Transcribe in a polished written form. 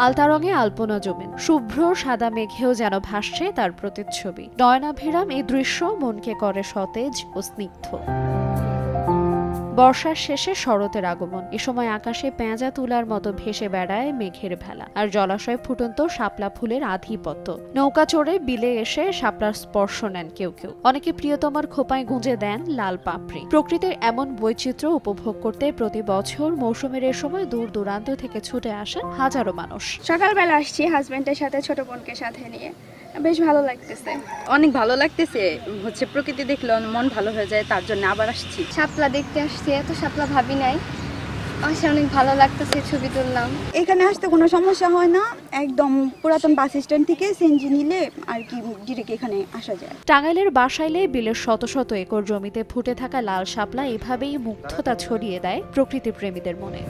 আলতা রঙে আলপনা জমিন, শুভ্র সাদা মেঘেও যেন ভাসছে তার প্রতিচ্ছবি। নয়নাভিরাম এই দৃশ্য মনকে করে সতেজ ও স্নিগ্ধ। বর্ষার শেষে শরতের আগমন। এ সময় আকাশে পেঁজা তুলার মতো ভেসে বেড়ায় মেঘের ভেলা, আর জলাশয়ে ফুটন্ত শাপলা ফুলের আধিপত্য। নৌকা চড়ে বিলে এসে শাপলার স্পর্শ নেন কেউ কেউ, অনেকে প্রিয়তমার খোপায় গুঁজে দেন লাল পাপড়ি। প্রকৃতির এমন বৈচিত্র্য উপভোগ করতে প্রতি বছর মৌসুমের এ সময় দূর দূরান্ত থেকে ছুটে আসেন হাজারো মানুষ। সকালবেলা আসছি হাজবেন্ডের সাথে, ছোট বোনকে সাথে নিয়ে। বেশ ভালো লাগতেছে, অনেক ভালো লাগতেছে। প্রকৃতি দেখলে মন ভালো হয়ে যায়, তার জন্য আবার আসছি। শাপলা দেখতে আসছি, এত শাপলা ভাবি নাই। আসে অনেক ভালো লাগতেছে, ছবি তুললাম। এখানে আসতে কোনো সমস্যা হয় না, একদম পুরাতন বাস স্ট্যান্ড থেকে সিএনজি নিলে আর কি ডিরেক্ট এখানে আসা যায়। টাঙ্গাইলের বাসাইলে বিলের শত শত একর জমিতে ফুটে থাকা লাল শাপলা এভাবেই মুগ্ধতা ছড়িয়ে দেয় প্রকৃতি প্রেমীদের মনে।